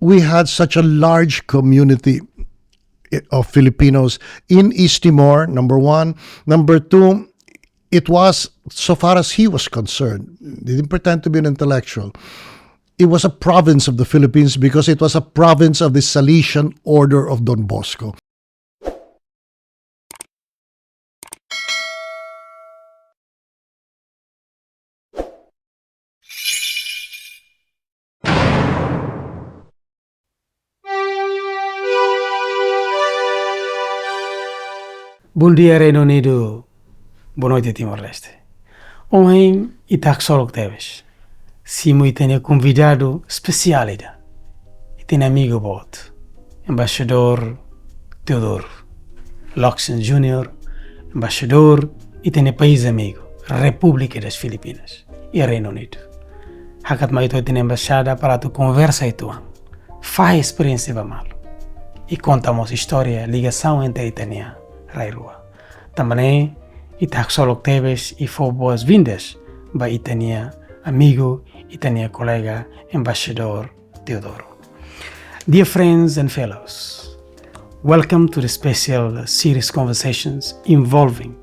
we had such a large community of Filipinos in East Timor, number one. Number two, it was, so far as he was concerned, he didn't pretend to be an intellectual. It was a province of the Philippines because it was a province of the Salesian Order of Don Bosco. Bom dia, Reino Unido. Boa noite, Timor-Leste. Hoje, itak solok teves. Simo e tenho convidado especial ida. E tenho amigo bot. Embaixador Teodoro Locsin Jr, embaixador e tenho país amigo, República das Filipinas e Reino Unido. Hakat mai to tenho embaixada para tu conversa e tu faz experiência ba malo. E contamos história, ligação entre Itania e Rua. Também itak solok teves e for boas-vindas ba Itania amigo Itania colega embaixador Teodoro. Dear friends and fellows, welcome to the special series conversations involving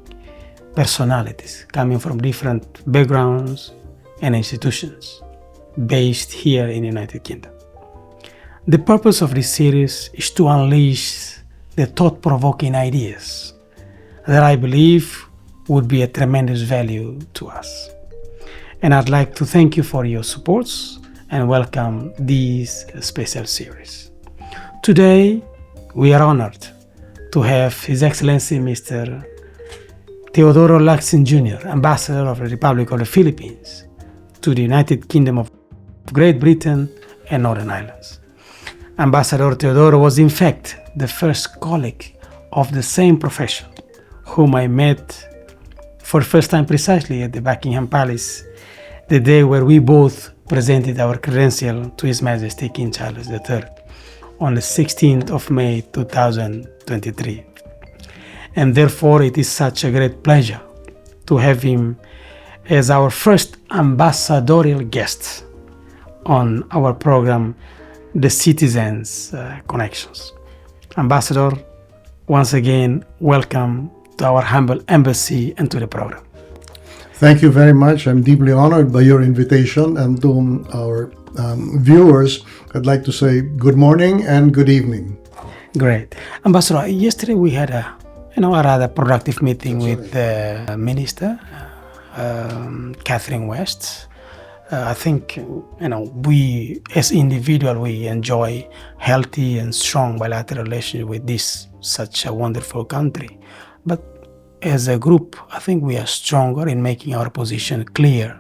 personalities coming from different backgrounds and institutions based here in the United Kingdom. The purpose of this series is to unleash the thought-provoking ideas that I believe would be a tremendous value to us. And I'd like to thank you for your supports and welcome this special series. Today, we are honored to have His Excellency Mr. Teodoro Locsin Jr, Ambassador of the Republic of the Philippines to the United Kingdom of Great Britain and Northern Islands. Ambassador Teodoro was in fact the first colleague of the same profession whom I met for the first time precisely at the Buckingham Palace, the day where we both presented our credential to His Majesty King Charles III on the 16th of May 2023. And therefore it is such a great pleasure to have him as our first ambassadorial guest on our program, The Citizens Connections. Ambassador, once again, welcome to our humble embassy and to the program. Thank you very much. I'm deeply honored by your invitation, and to our viewers, I'd like to say good morning and good evening. Great. Ambassador, yesterday we had a rather productive meeting with the Minister, Catherine West. I think, we as individuals, we enjoy healthy and strong bilateral relations with this such a wonderful country. But as a group, I think we are stronger in making our position clear,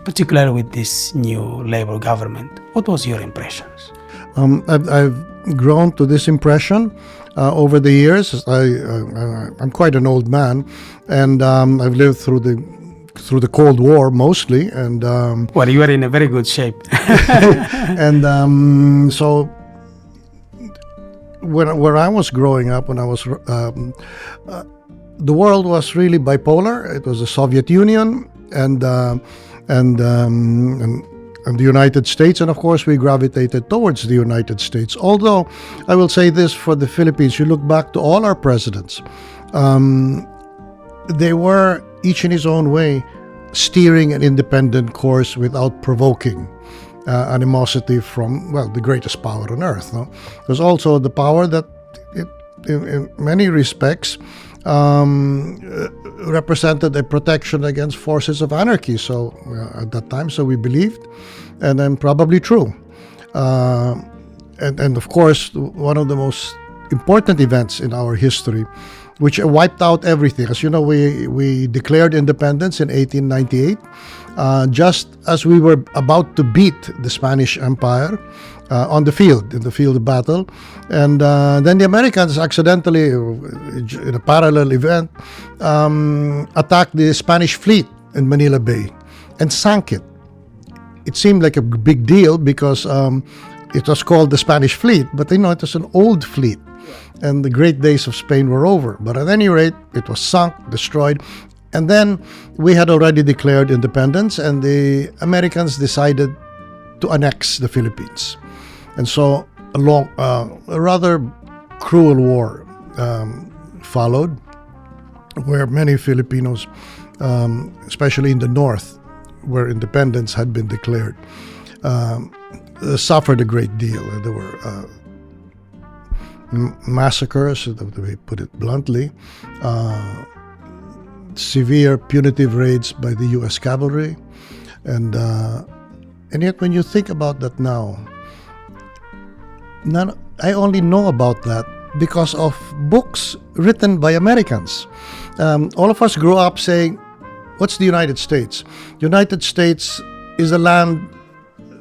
particularly with this new Labour government. What was your impressions? I've grown to this impression over the years. I'm quite an old man, and I've lived through the Cold War mostly, and well, you are in a very good shape. And so when I was growing up, the world was really bipolar. It was the Soviet Union and the United States, and of course we gravitated towards the United States. Although I will say this for the Philippines, you look back to all our presidents, they were each in his own way steering an independent course without provoking animosity from, the greatest power on earth. No? There's also the power that in many respects represented a protection against forces of anarchy. So at that time, so we believed, and then probably true. And of course, one of the most important events in our history, which wiped out everything. As you know, we declared independence in 1898, just as we were about to beat the Spanish Empire in the field of battle. And then the Americans accidentally, in a parallel event, attacked the Spanish fleet in Manila Bay and sank it. It seemed like a big deal because it was called the Spanish fleet, but it was an old fleet. And the great days of Spain were over. But at any rate, it was sunk, destroyed. And then we had already declared independence, and the Americans decided to annex the Philippines. And so a rather cruel war followed, where many Filipinos, especially in the north, where independence had been declared, suffered a great deal. There were massacres, to put it bluntly, severe punitive raids by the U.S. cavalry, and yet when you think about that now, I only know about that because of books written by Americans. All of us grew up saying, what's the United States? United States is a land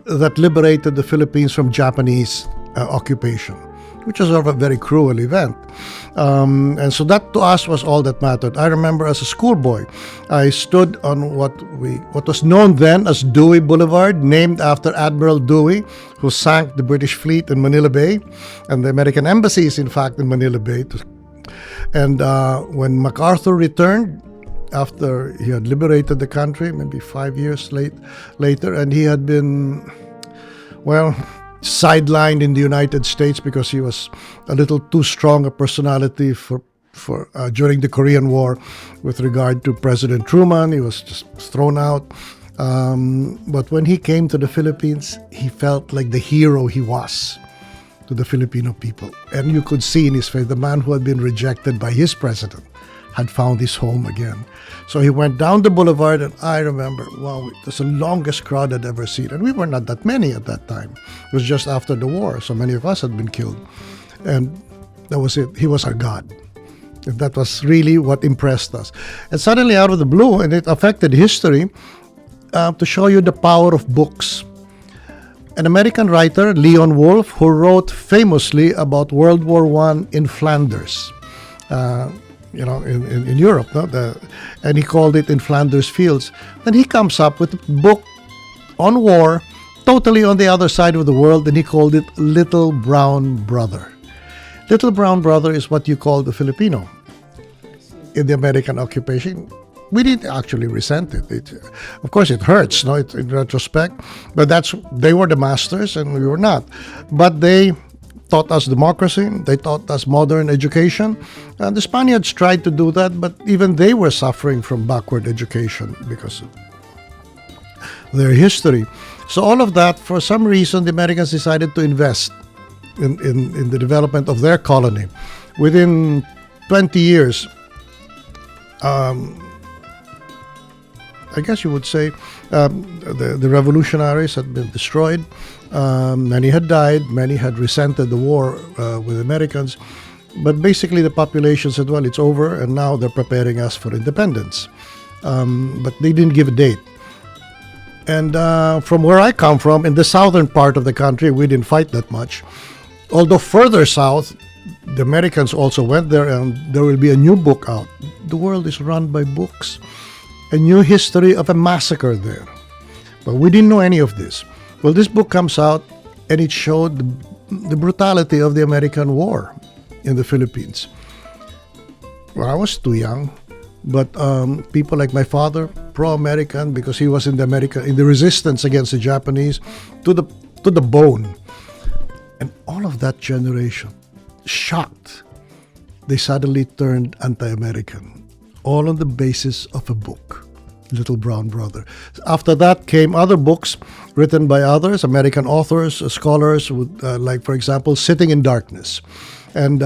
that liberated the Philippines from Japanese occupation, which was a very cruel event. And so that to us was all that mattered. I remember as a schoolboy, I stood on what was known then as Dewey Boulevard, named after Admiral Dewey, who sank the British fleet in Manila Bay, and the American embassy is in fact in Manila Bay. And when MacArthur returned, after he had liberated the country, maybe 5 years later, and he had been, sidelined in the United States because he was a little too strong a personality for during the Korean War with regard to President Truman. He was just thrown out. But when he came to the Philippines, he felt like the hero he was to the Filipino people. And you could see in his face, the man who had been rejected by his president had found his home again. So he went down the boulevard, and I remember, wow, it was the longest crowd I'd ever seen. And we were not that many at that time. It was just after the war, so many of us had been killed. And that was it. He was our God. And that was really what impressed us. And suddenly, out of the blue, and it affected history, to show you the power of books. An American writer, Leon Wolfe, who wrote famously about World War I in Flanders, in Europe, and he called it In Flanders Fields. Then he comes up with a book on war, totally on the other side of the world, and he called it Little Brown Brother. Little Brown Brother is what you call the Filipino in the American occupation. We didn't actually resent it. Of course, it hurts, in retrospect, but they were the masters and we were not. But they taught us democracy, they taught us modern education. And the Spaniards tried to do that, but even they were suffering from backward education because of their history. So all of that, for some reason, the Americans decided to invest in the development of their colony. Within 20 years, I guess you would say the revolutionaries had been destroyed. Many had died. Many had resented the war with Americans. But basically the population said, well, it's over, and now they're preparing us for independence. But they didn't give a date. And from where I come from, in the southern part of the country, we didn't fight that much. Although further south, the Americans also went there, and there will be a new book out. The world is run by books. A new history of a massacre there. But we didn't know any of this. Well, this book comes out, and it showed the brutality of the American war in the Philippines. Well, I was too young, but people like my father, pro-American, because he was in the resistance against the Japanese, to the bone. And all of that generation, shocked, they suddenly turned anti-American. All on the basis of a book, Little Brown Brother. After that came other books written by others, American authors, scholars, like, for example, Sitting in Darkness. And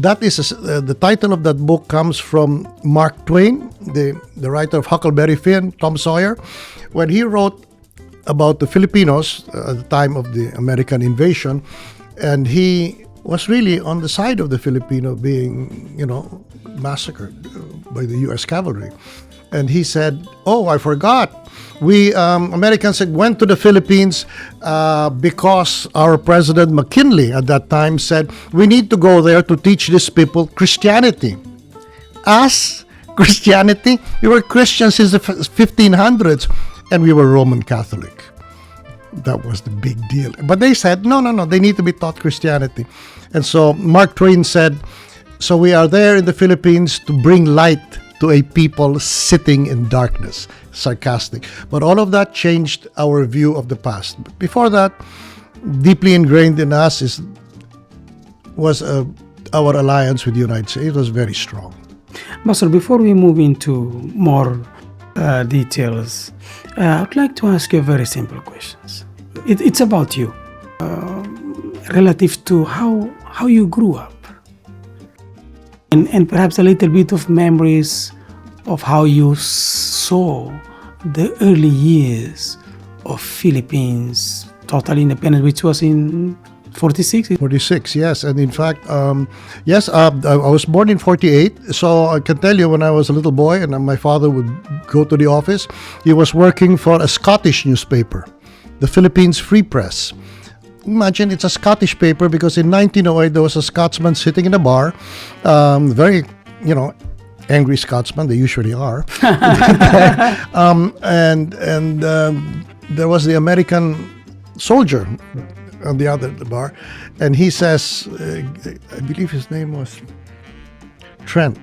that is the title of that book comes from Mark Twain, the writer of Huckleberry Finn, Tom Sawyer, when he wrote about the Filipinos at the time of the American invasion, and he was really on the side of the Filipino being, massacred by the U.S. cavalry. And he said, I forgot. We Americans went to the Philippines because our President McKinley at that time said, we need to go there to teach these people Christianity. Us? Christianity? We were Christians since the 1500s, and we were Roman Catholic. That was the big deal. But they said, no, they need to be taught Christianity. And so Mark Twain said, so we are there in the Philippines to bring light to a people sitting in darkness. Sarcastic. But all of that changed our view of the past. But before that, deeply ingrained in us was our alliance with the United States. It was very strong. Ambassador, before we move into more details, I'd like to ask you a very simple question. It's about you, relative to how you grew up, and perhaps a little bit of memories of how you saw the early years of Philippines total independence, which was in 46? 46, yes. And in fact, yes, I was born in 48. So I can tell you when I was a little boy and my father would go to the office, he was working for a Scottish newspaper, the Philippines Free Press. Imagine it's a Scottish paper because in 1908 there was a Scotsman sitting in a bar, very, angry Scotsman, they usually are. And there was the American soldier on the other bar, and he says, I believe his name was Trent.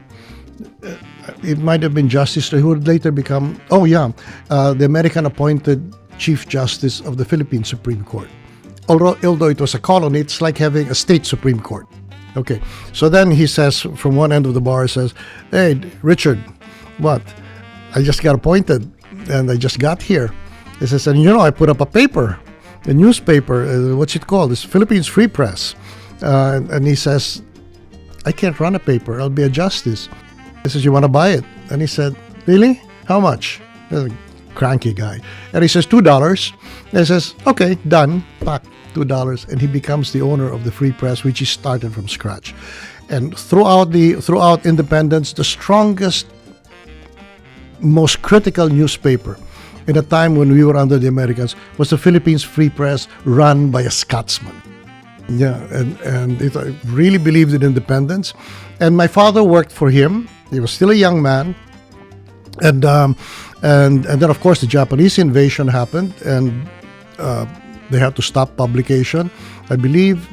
It might have been Justice, who would later become, the American appointed Chief Justice of the Philippine Supreme Court. Although it was a colony, it's like having a state Supreme Court. Okay, so then he says, from one end of the bar, says, hey, Richard, what? I just got appointed, and I just got here. He says, and I put up a paper, a newspaper, what's it called? It's Philippines Free Press. And he says, I can't run a paper, I'll be a justice. He says, you want to buy it? And he said, really? How much? A cranky guy. And he says, $2. And he says, okay, done. Pack, $2. And he becomes the owner of the Free Press, which he started from scratch. And throughout independence, the strongest, most critical newspaper in a time when we were under the Americans was the Philippines Free Press, run by a Scotsman. Yeah, and it really believed in independence. And my father worked for him. He was still a young man. And then, of course, the Japanese invasion happened, and they had to stop publication. I believe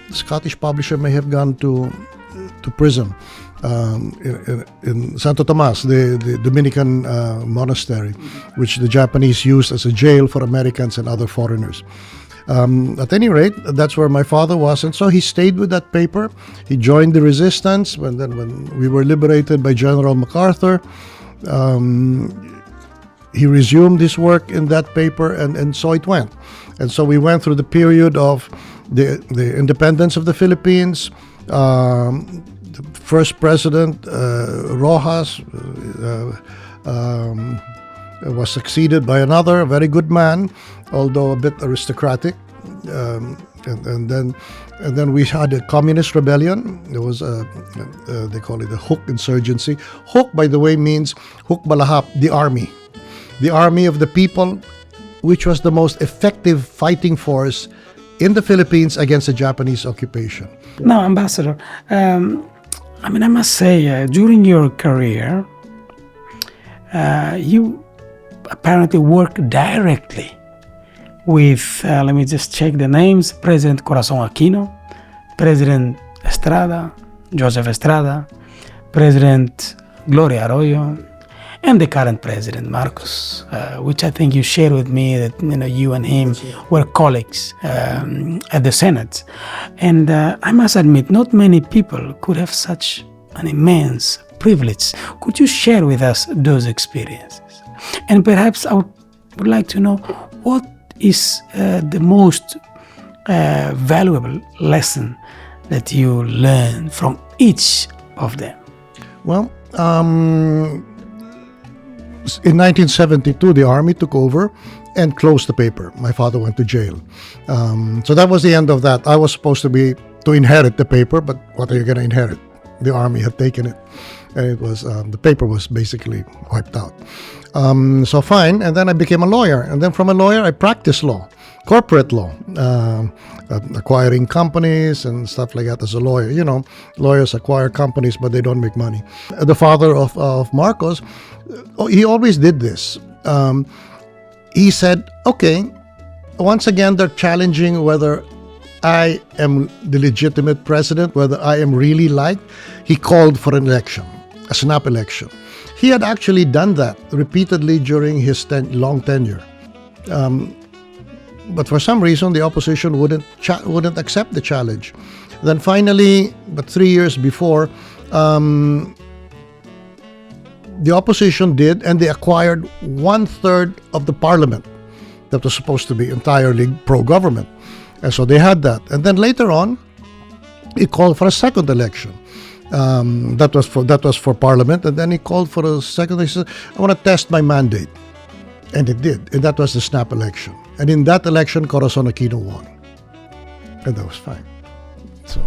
the Scottish publisher may have gone to prison in Santo Tomas, the Dominican monastery, which the Japanese used as a jail for Americans and other foreigners. At any rate, that's where my father was, and so he stayed with that paper. He joined the resistance when we were liberated by General MacArthur. He resumed his work in that paper, and so it went. And so we went through the period of the independence of the Philippines. The first president, Rojas, was succeeded by another, a very good man, although a bit aristocratic. And then we had a communist rebellion. There was they call it the Huk insurgency. Huk, by the way, means Huk Balahap, the army of the people, which was the most effective fighting force in the Philippines against the Japanese occupation. Now, Ambassador, I must say, during your career, you apparently worked directly with, let me just check the names, President Corazon Aquino, President Estrada, Joseph Estrada, President Gloria Arroyo, and the current President Marcos, which I think you shared with me that you and him were colleagues at the Senate. And I must admit, not many people could have such an immense privilege. Could you share with us those experiences? And perhaps I would like to know, what is the most valuable lesson that you learned from each of them? Well, in 1972, the army took over and closed the paper. My father went to jail. So that was the end of that. I was supposed to inherit the paper, but what are you going to inherit? The army had taken it, and it was the paper was basically wiped out. So fine, and then I became a lawyer, and then from a lawyer I practiced law, corporate law, acquiring companies and stuff like that as a lawyer. Lawyers acquire companies, but they don't make money. The father of Marcos, he always did this. He said, okay, once again they're challenging whether I am the legitimate president, whether I am really liked. He called for an election, a snap election. He had actually done that repeatedly during his long tenure. But for some reason, the opposition wouldn't accept the challenge. Then finally, but 3 years before, the opposition did, and they acquired 1/3 of the parliament that was supposed to be entirely pro-government. And so they had that. And then later on, he called for a second election. That was for parliament. And then he called for a second. He said, I want to test my mandate. And it did. And that was the snap election. And in that election, Corazon Aquino won. And that was fine. So,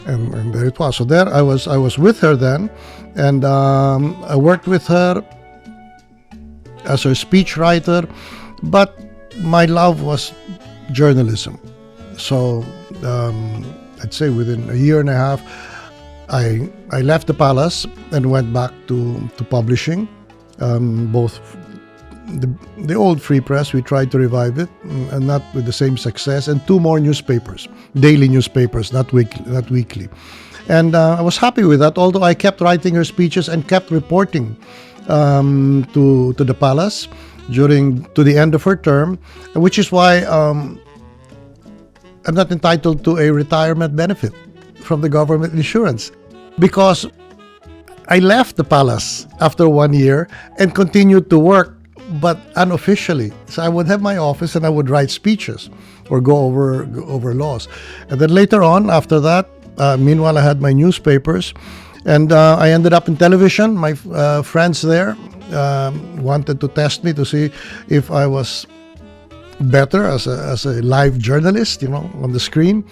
and there it was. So there I was with her then, and I worked with her as her speechwriter, but my love was journalism. So I'd say within a year and a half, I left the palace and went back to publishing, both the old Free Press. We tried to revive it, and not with the same success, and 2 more newspapers, daily newspapers, not weekly. And I was happy with that, although I kept writing her speeches and kept reporting to the palace to the end of her term, which is why I'm not entitled to a retirement benefit from the government insurance, because I left the palace after 1 year and continued to work, but unofficially. So I would have my office and I would write speeches or go over laws. And then later on, after that, meanwhile, I had my newspapers, and I ended up in television. My friends there wanted to test me to see if I was better as a live journalist, on the screen.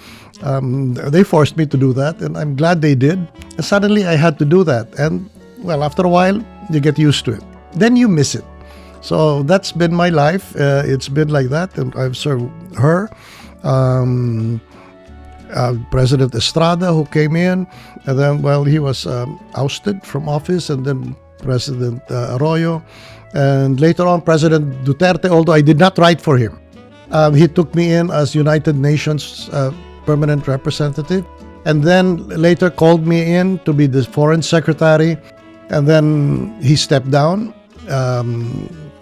They forced me to do that, and I'm glad they did. And suddenly I had to do that. And, well, after a while, you get used to it. Then you miss it. So that's been my life. It's been like that, and I've served her, President Estrada, who came in, and then, well, he was ousted from office, and then President Arroyo, and later on President Duterte, although I did not write for him. He took me in as United Nations permanent representative, and then later called me in to be the foreign secretary, and then he stepped down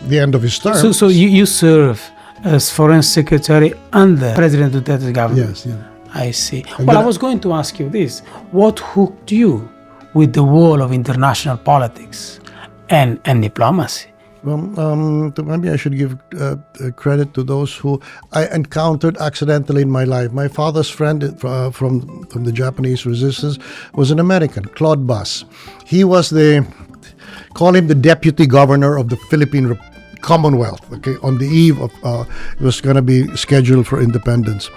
the end of his term. So you serve as foreign secretary under President Duterte's government? Yes, yeah. I see. Well, I was going to ask you this. What hooked you with the world of international politics and diplomacy? Well, maybe I should give credit to those who I encountered accidentally in my life. My father's friend from the Japanese resistance was an American, Claude Bass. He was call him the deputy governor of the Philippine Commonwealth. Okay, on the eve of it was going to be scheduled for independence.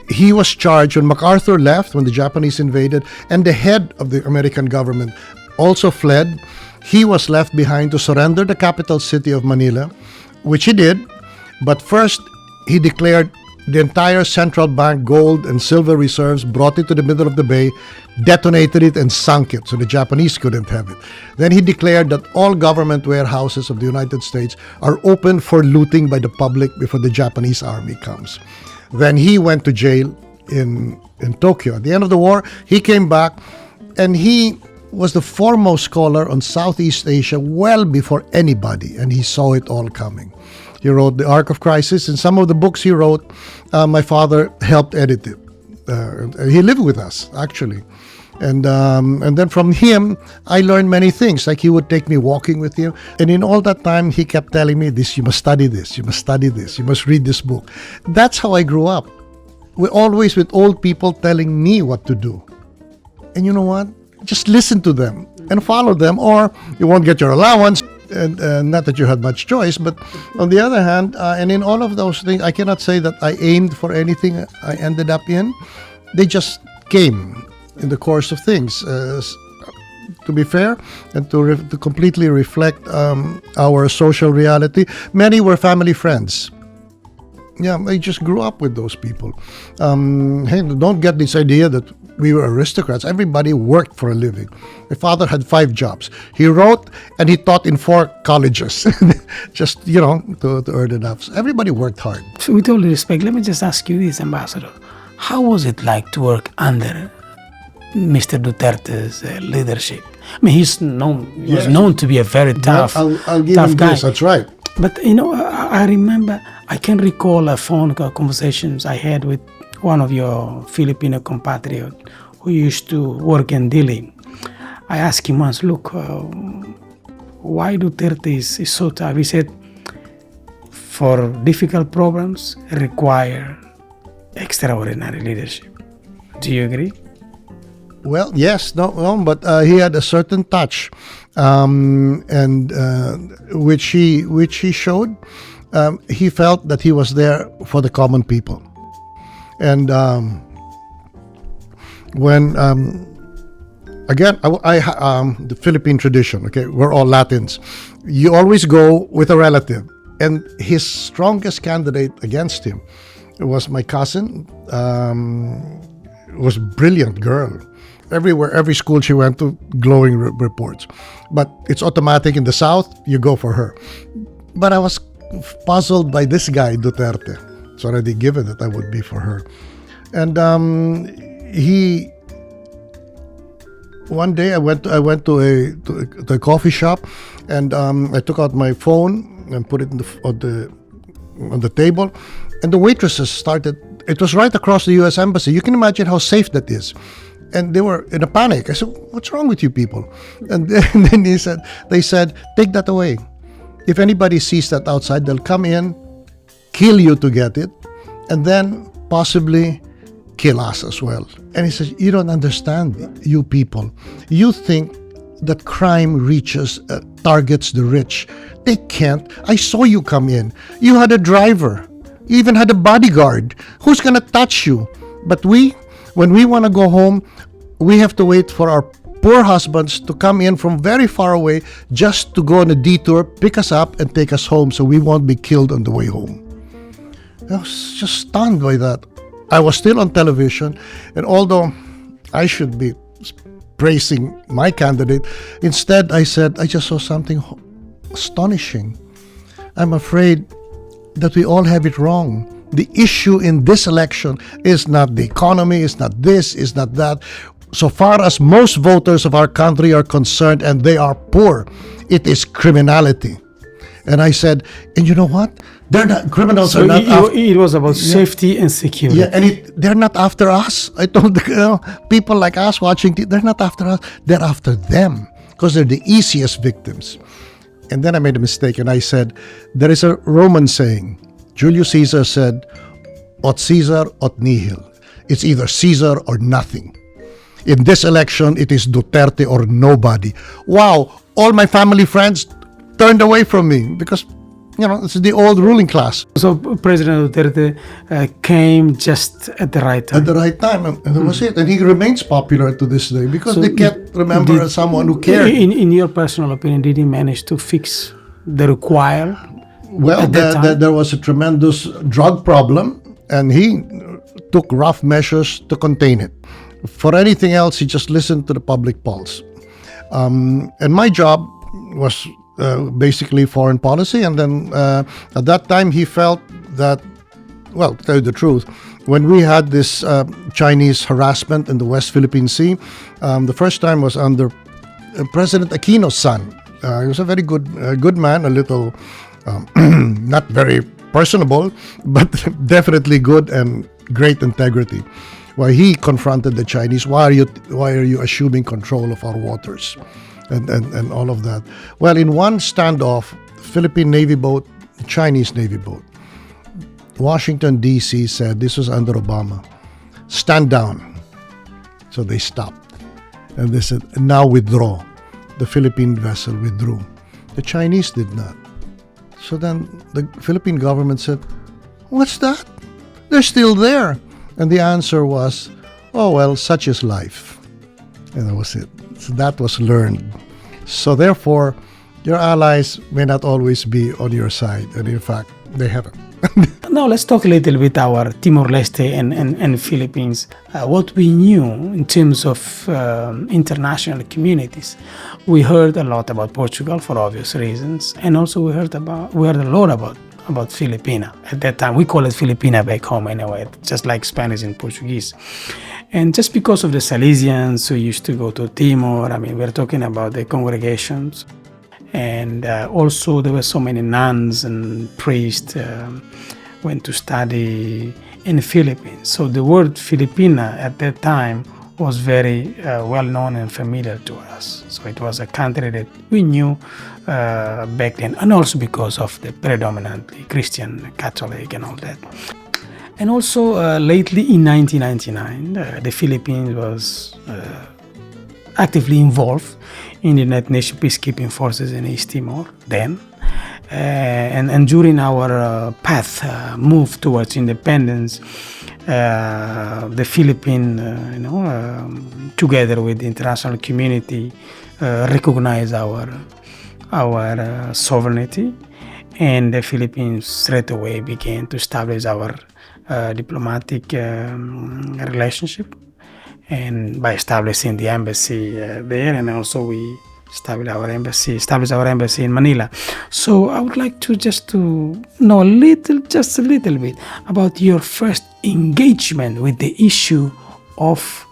He was charged when MacArthur left, when the Japanese invaded, and the head of the American government also fled. He was left behind to surrender the capital city of Manila, which he did. But first, he declared the entire central bank gold and silver reserves, brought it to the middle of the bay, detonated it, and sunk it so the Japanese couldn't have it. Then he declared that all government warehouses of the United States are open for looting by the public before the Japanese army comes. Then he went to jail in Tokyo. At the end of the war, he came back, and he was the foremost scholar on Southeast Asia well before anybody, and he saw it all coming. He wrote The Arc of Crisis, and some of the books he wrote, my father helped edit it. He lived with us, actually. And then from him, I learned many things. Like, he would take me walking with him. And in all that time, he kept telling me, you must study this, you must study this, you must read this book. That's how I grew up. We're always with old people telling me what to do. And you know what? Just listen to them and follow them, or you won't get your allowance. And not that you had much choice, but on the other hand, and in all of those things, I cannot say that I aimed for anything I ended up in. They just came in the course of things. To be fair, and to completely reflect our social reality, many were family friends. Yeah, I just grew up with those people. Hey, don't get this idea that we were aristocrats. Everybody worked for a living. My father had 5 jobs. He wrote and he taught in 4 colleges, just, to earn enough. So everybody worked hard. So with all due respect, let me just ask you this, Ambassador. How was it like to work under Mr. Duterte's leadership? I mean, he was known to be a very tough, I'll give tough him guy. this. That's right. But I remember, I can recall a phone conversations I had with one of your Filipino compatriot who used to work in Dili. I asked him once, look, why Duterte is so tough? He said, for difficult problems require extraordinary leadership. Do you agree? Well, yes, no, but he had a certain touch, and which he showed. He felt that he was there for the common people, and when again, the Philippine tradition. Okay, we're all Latins. You always go with a relative, and his strongest candidate against him was my cousin. Was a brilliant girl. Everywhere, every school she went to, glowing reports. But it's automatic in the South, you go for her. But I was puzzled by this guy, Duterte. It's already given that I would be for her. And one day I went to a coffee shop, and I took out my phone and put it on the table, and the waitresses started. It was right across the U.S. Embassy. You can imagine how safe that is. And they were in a panic. I said, what's wrong with you people? And then they said, take that away. If anybody sees that outside, they'll come in, kill you to get it, and then possibly kill us as well. And he says, you don't understand, you people. You think that crime targets the rich. They can't. I saw you come in. You had a driver. You even had a bodyguard. Who's going to touch you? But when we want to go home, we have to wait for our poor husbands to come in from very far away just to go on a detour, pick us up, and take us home so we won't be killed on the way home. I was just stunned by that. I was still on television, and although I should be praising my candidate, instead I said, I just saw something astonishing. I'm afraid that we all have it wrong. The issue in this election is not the economy, is not this, is not that. So far as most voters of our country are concerned, and they are poor, it is criminality. And I said, and you know what? They're not criminals. So are not it was about safety and security. Yeah, and they're not after us. I told people like us watching, they're not after us. They're after them because they're the easiest victims. And then I made a mistake, and I said, there is a Roman saying. Julius Caesar said, "Ot Caesar, ot nihil." It's either Caesar or nothing. In this election, it is Duterte or nobody. Wow, all my family friends turned away from me because, it's the old ruling class. So President Duterte came just at the right time. At the right time, and that was it. And he remains popular to this day because they can't remember someone who cared. In your personal opinion, did he manage to fix the require? Well, there was a tremendous drug problem, and he took rough measures to contain it. For anything else, he just listened to the public pulse. And my job was basically foreign policy. And then at that time, he felt that, well, to tell you the truth, when we had this Chinese harassment in the West Philippine Sea, the first time was under President Aquino's son. He was a very good man, a little not very personable, but definitely good and great integrity. Why he confronted the Chinese, why are you assuming control of our waters, and all of that. Well, in one standoff, Philippine Navy boat, Chinese Navy boat, Washington D.C. said, this was under Obama, stand down. So they stopped, and they said, now withdraw. The Philippine vessel withdrew. The Chinese did not. So then the Philippine government said, what's that? They're still there. And the answer was, oh, well, such is life. And that was it. So that was learned. So therefore, your allies may not always be on your side. And in fact, they haven't. Now let's talk a little bit our Timor-Leste and Philippines. What we knew in terms of international communities. We heard a lot about Portugal for obvious reasons, and also we heard a lot about Filipina. At that time, we call it Filipina back home anyway, just like Spanish and Portuguese. And just because of the Salesians who used to go to Timor, we're talking about the congregations. And also there were so many nuns and priests went to study in the Philippines. So the word Filipina at that time was very well known and familiar to us. So it was a country that we knew back then, and also because of the predominantly Christian, Catholic and all that. And also lately in 1999, the Philippines was actively involved in the United Nations peacekeeping forces in East Timor then. And during our move towards independence, the Philippines, together with the international community, recognized our sovereignty, and the Philippines straight away began to establish our diplomatic relationship, and by establishing the embassy there, and also we established our embassy in Manila. So I would like to know just a little bit about your first engagement with the issue of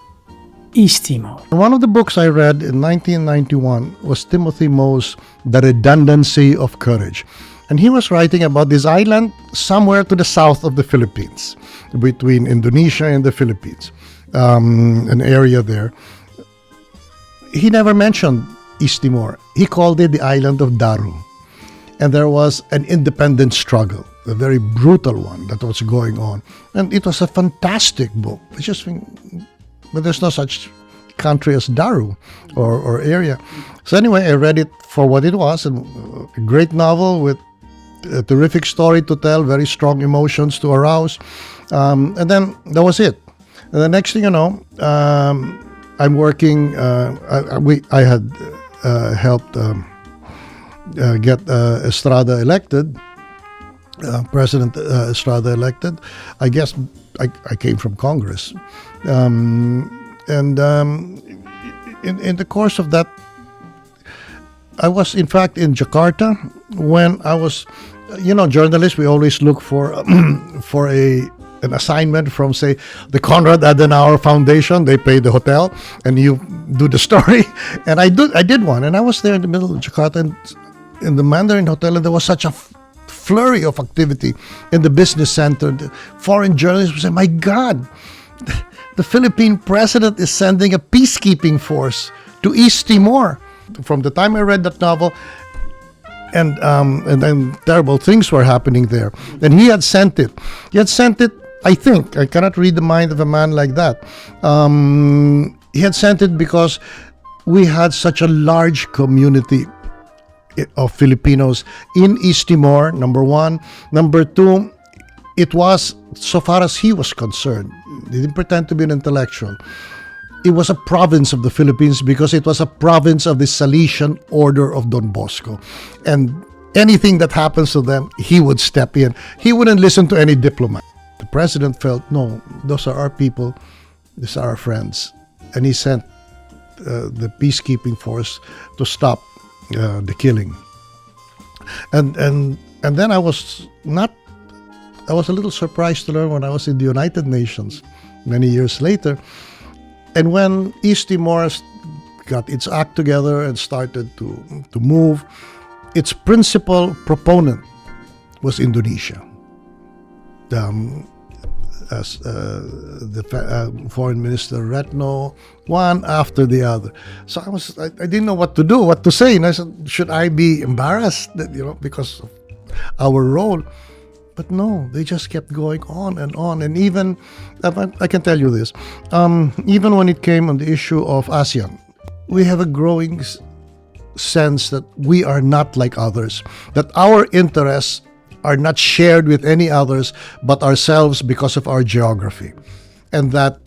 East Timor. One of the books I read in 1991 was Timothy Mo's The Redundancy of Courage. And he was writing about this island somewhere to the south of the Philippines, between Indonesia and the Philippines, an area there. He never mentioned East Timor. He called it the island of Daru. And there was an independence struggle, a very brutal one that was going on. And it was a fantastic book. But there's no such country as Daru or area. So anyway, I read it for what it was, a great novel with a terrific story to tell, very strong emotions to arouse. And then that was it. And the next thing you know, I'm working, I had helped get Estrada elected, President Estrada elected. I guess I came from Congress. In the course of that, I was in fact in Jakarta when I was, journalists, we always look for an assignment from, say, the Konrad Adenauer Foundation. They pay the hotel and you do the story. And I did one, and I was there in the middle of Jakarta in the Mandarin Hotel, and there was such a flurry of activity in the business center. The foreign journalists would say, my God, the Philippine president is sending a peacekeeping force to East Timor. From the time I read that novel, and then terrible things were happening there. And he had sent it. I think, I cannot read the mind of a man like that. He had sent it because we had such a large community of Filipinos in East Timor, number one. Number two, it was, so far as he was concerned, he didn't pretend to be an intellectual, it was a province of the Philippines because it was a province of the Salesian Order of Don Bosco. And anything that happens to them, he would step in. He wouldn't listen to any diplomat. The president felt, no, those are our people, these are our friends. And he sent the peacekeeping force to stop the killing. And then I was a little surprised to learn when I was in the United Nations many years later. And when East Timor got its act together and started to move, its principal proponent was Indonesia. As the foreign minister Retno, one after the other. So I didn't know what to say. And I said, should I be embarrassed that, because of our role? But no, they just kept going on. And even, I can tell you this, even when it came on the issue of ASEAN, we have a growing sense that we are not like others, that our interests are not shared with any others but ourselves because of our geography. And that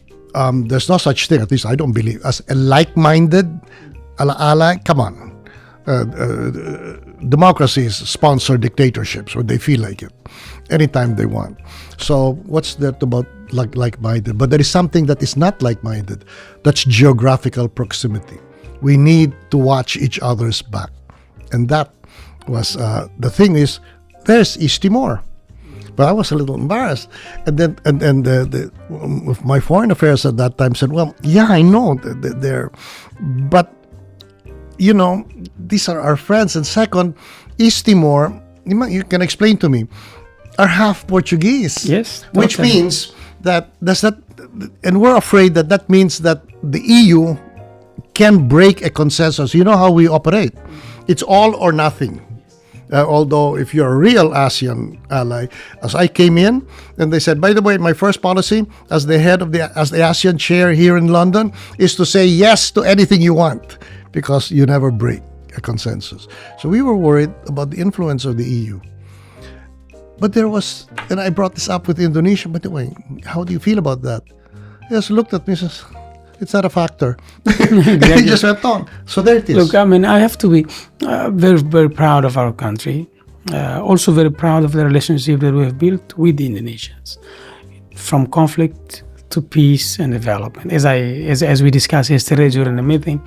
there's no such thing, at least I don't believe, as a like-minded, come on. Democracies sponsor dictatorships when they feel like it, anytime they want. So what's that about like-minded? But there is something that is not like-minded. That's geographical proximity. We need to watch each other's back. And that was, the thing is, there's East Timor. But I was a little embarrassed. And then my foreign affairs at that time said, well, yeah, I know they're, but these are our friends. And second, East Timor, you can explain to me, are half Portuguese. Yes, Which totally. means and we're afraid that means that the EU can break a consensus. You know how we operate. It's all or nothing. Although if you're a real ASEAN ally, as I came in, and they said, by the way, my first policy as the head of as the ASEAN chair here in London is to say yes to anything you want, because you never break a consensus. So we were worried about the influence of the EU. But there was, and I brought this up with Indonesia, by the way, how do you feel about that? He just looked at me and says, it's not a factor. He just went on. So there it is. Look, I mean, I have to be very, very proud of our country. Also very proud of the relationship that we have built with the Indonesians, from conflict to peace and development. As we discussed yesterday during the meeting,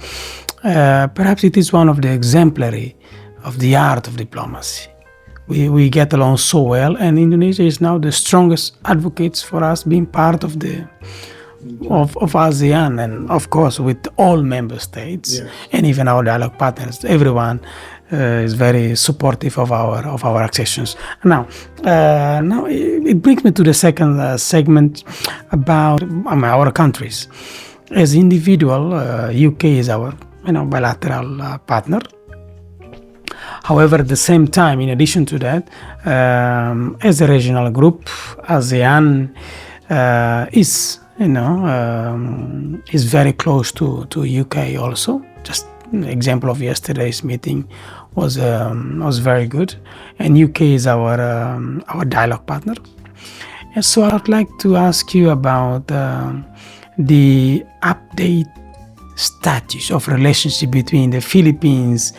perhaps it is one of the exemplary of the art of diplomacy. We get along so well, and Indonesia is now the strongest advocates for us being part of ASEAN, and of course with all member states. Yes. And even our dialogue partners. Everyone is very supportive of our accessions. Now it brings me to the second segment about our countries. As individual, UK is our bilateral partner. However, at the same time, in addition to that, as a regional group, ASEAN is very close to UK also. Just an example of yesterday's meeting was very good, and UK is our dialogue partner. And so I'd like to ask you about the update status of relationship between the Philippines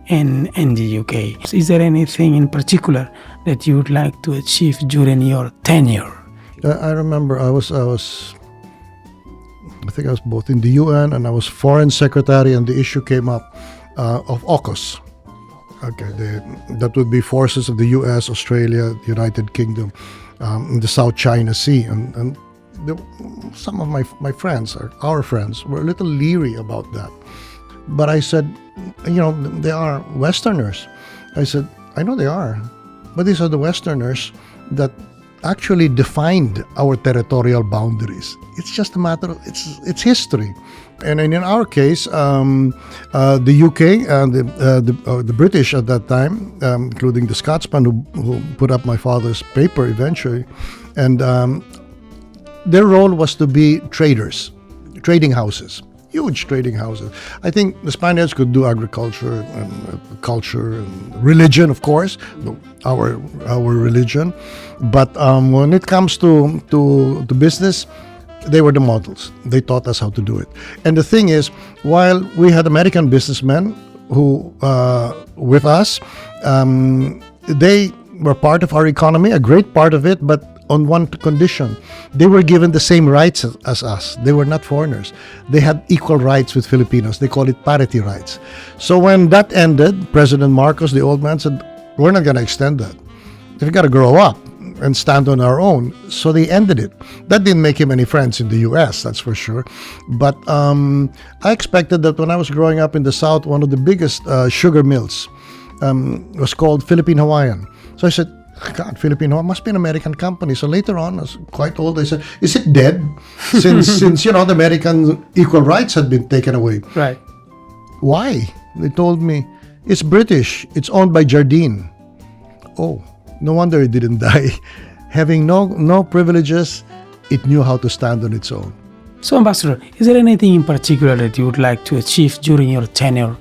and the UK. Is there anything in particular that you would like to achieve during your tenure? I remember I think I was both in the UN and I was foreign secretary, and the issue came up of AUKUS. Okay, that would be forces of the US, Australia, the United Kingdom, in the South China Sea, and some of my friends, our friends, were a little leery about that. But I said, they are Westerners. I said, I know they are, but these are the Westerners that actually defined our territorial boundaries. It's just a matter of, it's history. And in our case, the UK and the British at that time, including the Scotsman who put up my father's paper eventually, and their role was to be traders, trading houses, huge trading houses. I think the Spaniards could do agriculture and culture and religion, of course, our religion. But when it comes to business, they were the models. They taught us how to do it. And the thing is, while we had American businessmen who, with us, they were part of our economy, a great part of it, but on one condition. They were given the same rights as us. They were not foreigners. They had equal rights with Filipinos. They call it parity rights. So when that ended, President Marcos, the old man, said, we're not going to extend that. We've got to grow up and stand on our own. So they ended it. That didn't make him any friends in the US, that's for sure. But I expected that when I was growing up in the South, one of the biggest sugar mills was called Philippine Hawaiian. So I said, God, Philippine Hawaiian must be an American company. So later on, I was quite old, I said, is it dead? Since the American equal rights had been taken away. Right. Why? They told me, it's British. It's owned by Jardine. Oh, no wonder it didn't die. Having no privileges, it knew how to stand on its own. So, Ambassador, is there anything in particular that you would like to achieve during your tenure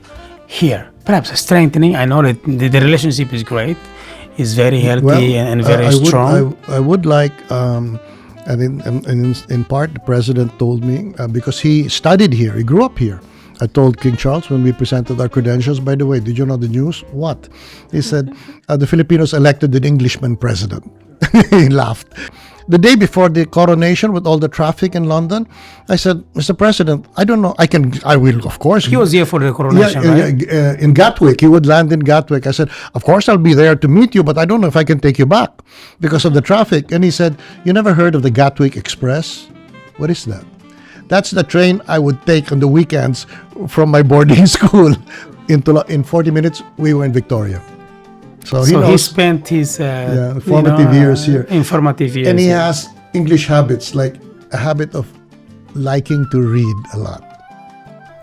here? Perhaps a strengthening. I know that the relationship is great. It's very healthy and very strong. I would like, and in part, the president told me, because he studied here, he grew up here. I told King Charles when we presented our credentials, by the way, did you know the news? What? He said, the Filipinos elected an Englishman president. He laughed. The day before the coronation, with all the traffic in London, I said, Mr. President, I don't know, I will, of course. He was here for the coronation, right? In Gatwick. He would land in Gatwick. I said, of course I'll be there to meet you, but I don't know if I can take you back because of the traffic. And he said, you never heard of the Gatwick Express? What is that? That's the train I would take on the weekends from my boarding school. in 40 minutes, we were in Victoria. So he So he knows, spent his formative years here. informative years. and he here. has English habits, like a habit of liking to read a lot.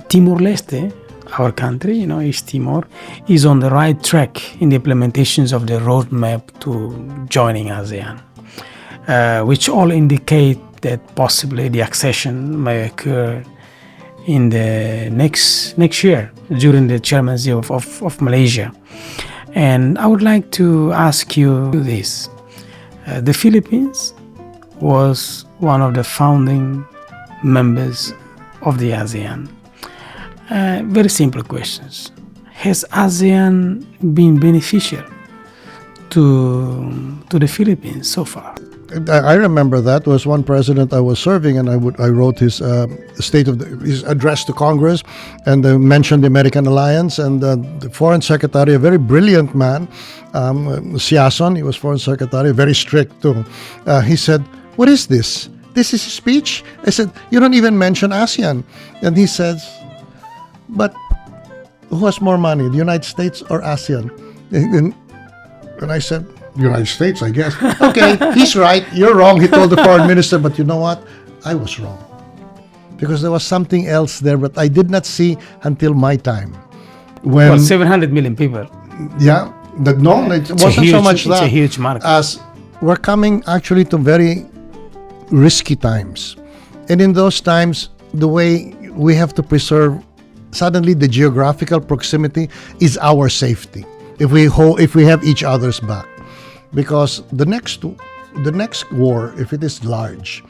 Timor-Leste, our country, East Timor, is on the right track in the implementations of the roadmap to joining ASEAN, which all indicate that possibly the accession may occur in the next year during the chairmanship of Malaysia. And I would like to ask you this. The Philippines was one of the founding members of the ASEAN. Very simple questions. Has ASEAN been beneficial to the Philippines so far? I remember that was one president I was serving, and I wrote his his address to Congress, and mentioned the American alliance, and the foreign secretary, a very brilliant man, Siason, he was foreign secretary, very strict too. He said, "What is this? This is a speech?" I said, "You don't even mention ASEAN." And he says, "But who has more money, the United States or ASEAN?" And I said, "United States, I guess." "Okay, he's right. You're wrong," he told the foreign minister. "But you know what? I was wrong. Because there was something else there, but I did not see until my time." Well, 700 million people. Yeah. No, it wasn't so much that. It's a huge market. As we're coming actually to very risky times. And in those times, the way we have to preserve, suddenly the geographical proximity is our safety. If we have each other's back. Because the next war, if it is large,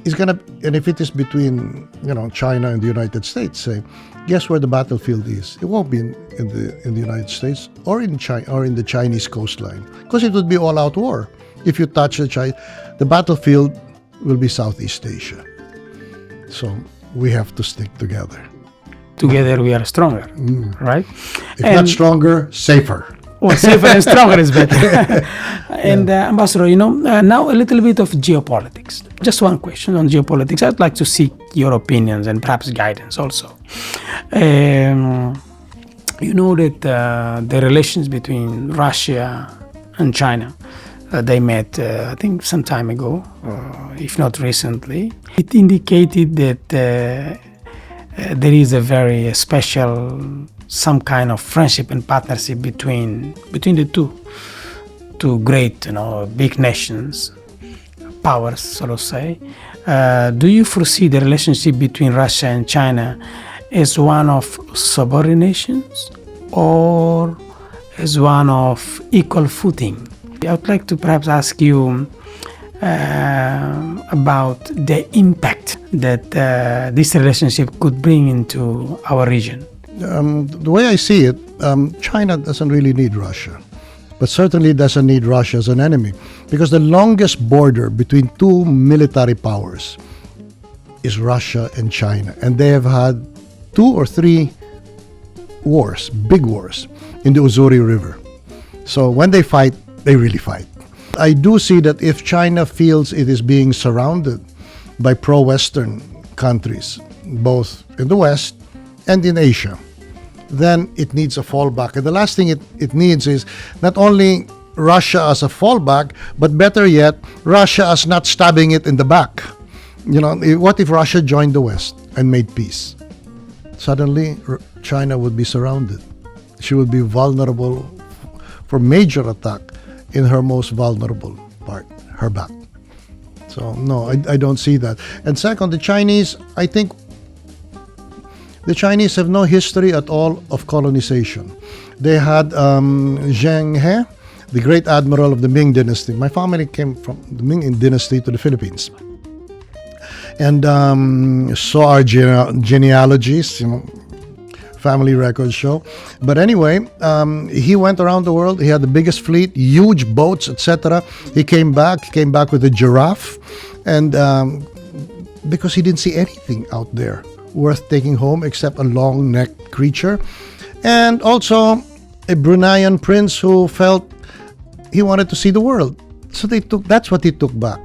is gonna, and if it is between China and the United States, say, guess where the battlefield is? It won't be in the United States or in China or in the Chinese coastline, because it would be all-out war. If you touch the battlefield will be Southeast Asia. So we have to stick together. Together we are stronger, right? If not stronger, safer. Well, safer and stronger is better. And Ambassador, now a little bit of geopolitics. Just one question on geopolitics. I'd like to seek your opinions and perhaps guidance also. You know that the relations between Russia and China, they met, I think, some time ago, if not recently. It indicated that there is a very special, some kind of friendship and partnership between the two great, big nations, powers, so to say. Do you foresee the relationship between Russia and China as one of subordinations or as one of equal footing? I would like to perhaps ask you about the impact that this relationship could bring into our region. The way I see it, China doesn't really need Russia, but certainly doesn't need Russia as an enemy, because the longest border between two military powers is Russia and China, and they have had 2 or 3 wars, big wars, in the Uzuri River. So when they fight, they really fight. I do see that if China feels it is being surrounded by pro-Western countries, both in the West and in Asia, then it needs a fallback. And the last thing it needs is not only Russia as a fallback, but better yet, Russia as not stabbing it in the back. What if Russia joined the West and made peace? Suddenly, China would be surrounded. She would be vulnerable for major attack in her most vulnerable part, her back. So no, I don't see that. And second, the Chinese, I think the Chinese have no history at all of colonization. They had Zheng He, the great admiral of the Ming dynasty. My family came from the Ming dynasty to the Philippines. And saw our genealogies, family records show. But anyway, he went around the world. He had the biggest fleet, huge boats, etc. He came back with a giraffe, and because he didn't see anything out there worth taking home except a long-necked creature, and also a Bruneian prince who felt he wanted to see the world. So that's what he took back.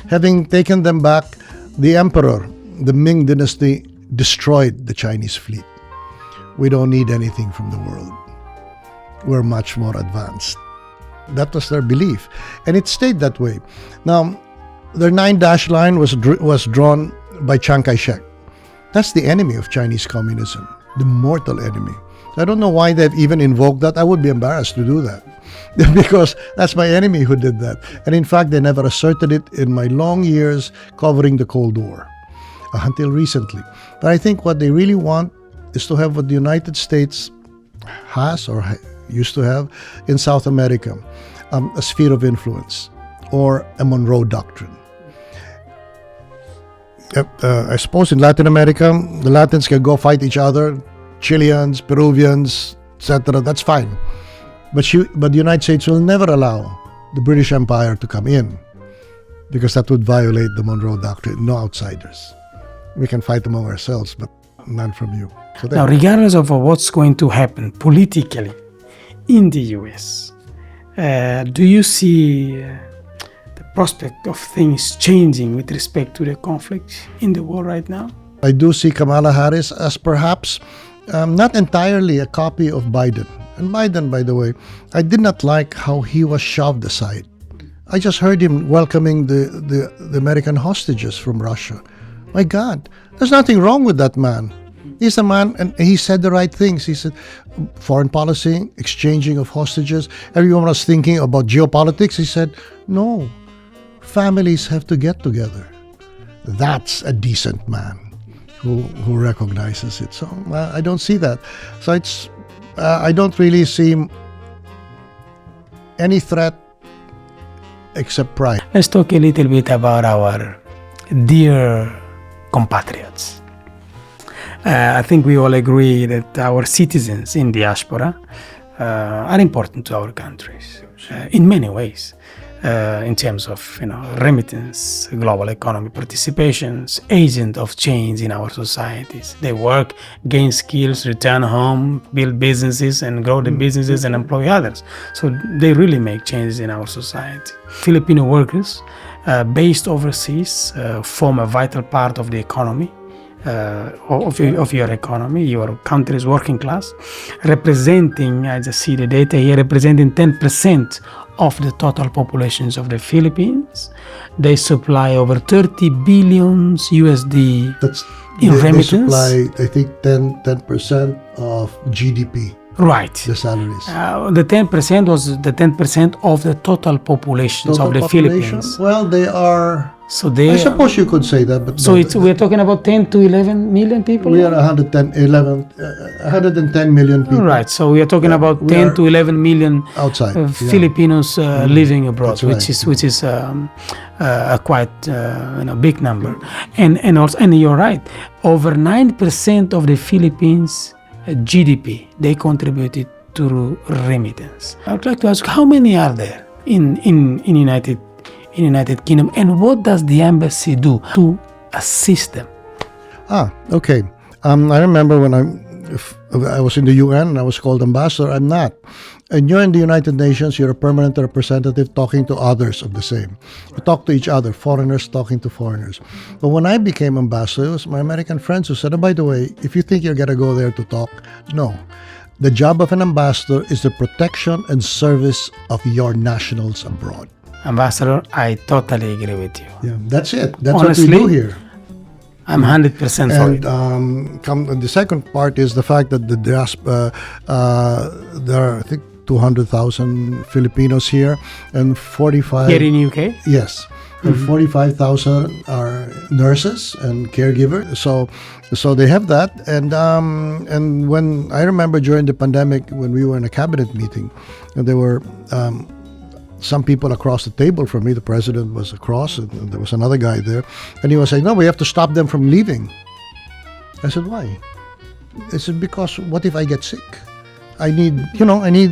Having taken them back, the emperor, the Ming dynasty, destroyed the Chinese fleet. we don't need anything from the world. We're much more advanced. That was their belief, and it stayed that way. Now, their 9-dash line was drawn by Chiang Kai-shek. That's the enemy of Chinese communism, the mortal enemy. I don't know why they've even invoked that. I would be embarrassed to do that because that's my enemy who did that. And in fact, they never asserted it in my long years covering the Cold War until recently. But I think what they really want is to have what the United States has or used to have in South America, a sphere of influence or a Monroe Doctrine. I suppose in Latin America, the Latins can go fight each other, Chileans, Peruvians, etc. That's fine. But the United States will never allow the British Empire to come in because that would violate the Monroe Doctrine. No outsiders. We can fight among ourselves, but none from you. So now, regardless of what's going to happen politically in the US, do you see the prospect of things changing with respect to the conflict in the world right now? I do see Kamala Harris as perhaps not entirely a copy of Biden. And Biden, by the way, I did not like how he was shoved aside. I just heard him welcoming the American hostages from Russia. My God, there's nothing wrong with that man. He's a man, and he said the right things. He said foreign policy, exchanging of hostages. Everyone was thinking about geopolitics. He said, no, families have to get together. That's a decent man who recognizes it. So I don't see that. So it's I don't really see any threat except pride. Let's talk a little bit about our dear compatriots. I think we all agree that our citizens in diaspora are important to our countries in many ways. In terms of remittance, global economy participations, agent of change in our societies. They work, gain skills, return home, build businesses and grow the businesses and employ others. So they really make changes in our society. Filipino workers based overseas form a vital part of the economy. Of your economy, your country's working class, representing, I just see the data here, representing 10% of the total populations of the Philippines. They supply over 30 billion USD in remittance. They supply, I think, 10% of GDP. Right. The salaries. The 10% was the 10% of the total populations of the Philippines. Well, they are. So they. I suppose you could say that, but so we're talking about 10 to 11 million people. We are 110 million people. Right. So we are talking about 10 to 11 million outside Filipinos living abroad, That's which is a quite big number. And also, and you're right. Over 9% of the Philippines GDP they contributed to remittance. I would like to ask, how many are there in United Kingdom, and what does the embassy do to assist them? Okay. I remember when I was in the UN and I was called ambassador. I'm not. And you're in the United Nations, you're a permanent representative talking to others of the same. You talk to each other, foreigners talking to foreigners. But when I became ambassador, it was my American friends who said, oh, by the way, if you think you're going to go there to talk, no. The job of an ambassador is the protection and service of your nationals abroad. Ambassador, I totally agree with you. Yeah, that's it. That's Honestly, what we do here. I'm 100% for it. And the second part is the fact that the diaspora, there are, I think, 200,000 Filipinos here, and 45. Here in UK? Yes. And 45,000 are nurses and caregivers. So they have that. And when I remember during the pandemic, when we were in a cabinet meeting, and there were some people across the table from me. The president was across, and there was another guy there, and he was saying, "No, we have to stop them from leaving." I said, "Why?" He said, "Because what if I get sick? I need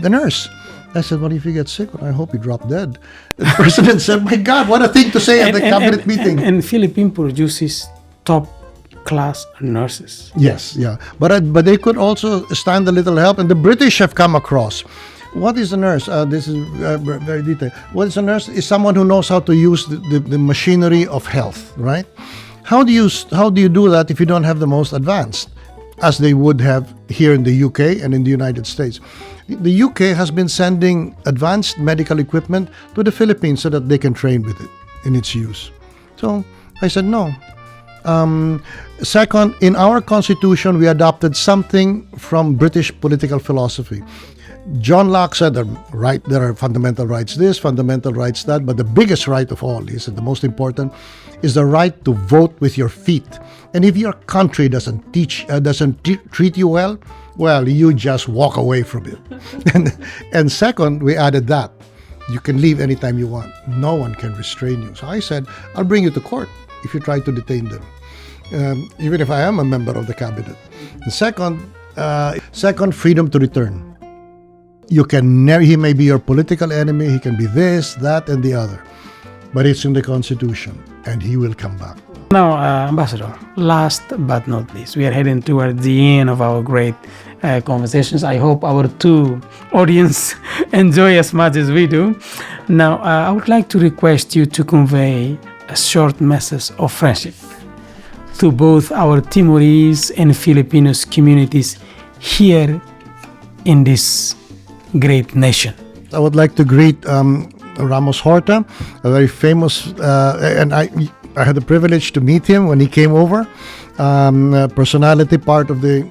a nurse." I said, "What if you get sick?" I hope you drop dead. The president said, "My God, what a thing to say at the cabinet meeting!" And Philippines produces top-class nurses. Yes, yeah, but they could also stand a little help, and the British have come across. What is a nurse? This is very detailed. What is a nurse? Is someone who knows how to use the machinery of health, right? How do you do that if you don't have the most advanced? as they would have here in the UK and in the United States. The UK has been sending advanced medical equipment to the Philippines so that they can train with it in its use. So I said no. Second, in our constitution, we adopted something from British political philosophy. John Locke said there are fundamental rights this, fundamental rights that, but the biggest right of all, he said the most important, is the right to vote with your feet. And if your country doesn't treat you well, you just walk away from it. And second, we added that you can leave anytime you want. No one can restrain you. So I said, I'll bring you to court if you try to detain them, even if I am a member of the cabinet. And second, freedom to return. You can never, he may be your political enemy, he can be this, that, and the other, but it's in the Constitution, and he will come back. Now, Ambassador, last but not least, we are heading toward the end of our great conversations. I hope our two audience enjoy as much as we do. Now, I would like to request you to convey a short message of friendship to both our Timorese and Filipinos communities here in this great nation. I would like to greet Ramos Horta, a very famous, and I had the privilege to meet him when he came over. Personality, part of the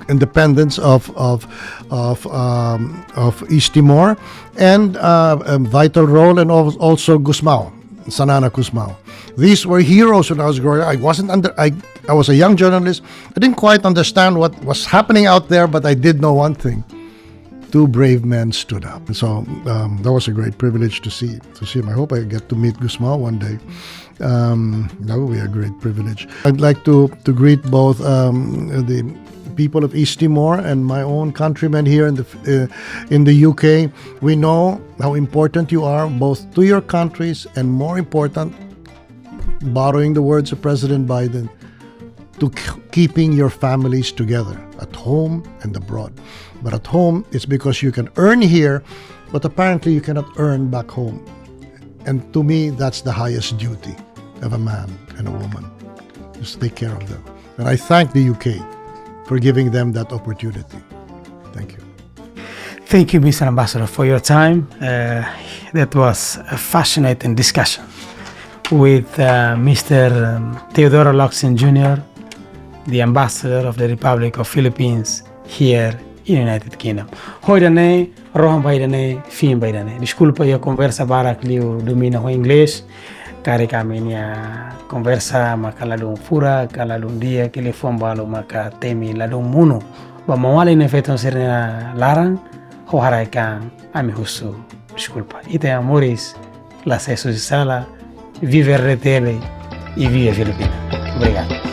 independence of East Timor, and a vital role, and also Gusmao, Sanana Gusmao. These were heroes when I was growing up. I was a young journalist. I didn't quite understand what was happening out there, but I did know one thing. Two brave men stood up. So that was a great privilege to see him. I hope I get to meet Gusmao one day. That would be a great privilege. I'd like to greet both the people of East Timor and my own countrymen here in the UK. We know how important you are, both to your countries, and more important, borrowing the words of President Biden, to keeping your families together at home and abroad. But at home, it's because you can earn here, but apparently you cannot earn back home. And to me, that's the highest duty of a man and a woman, just take care of them. And I thank the UK for giving them that opportunity. Thank you. Thank you, Mr. Ambassador, for your time. That was a fascinating discussion with Mr. Teodoro Locsin Jr., the Ambassador of the Republic of Philippines here in United Kingdom. Hoidane, rohan baidane, fin baidane. Disculpa, yo conversa barak liu domina ho inglês. Kari kami niya conversa maka ladung fura, ka ladung dia, kili fombalo maka temi ladung munu. Ba mawali na feton sirena larang, ho harai kang ami husu. Disculpa. Ite amoris, la sesu sala, vive retele e vive Filipina. Obrigado.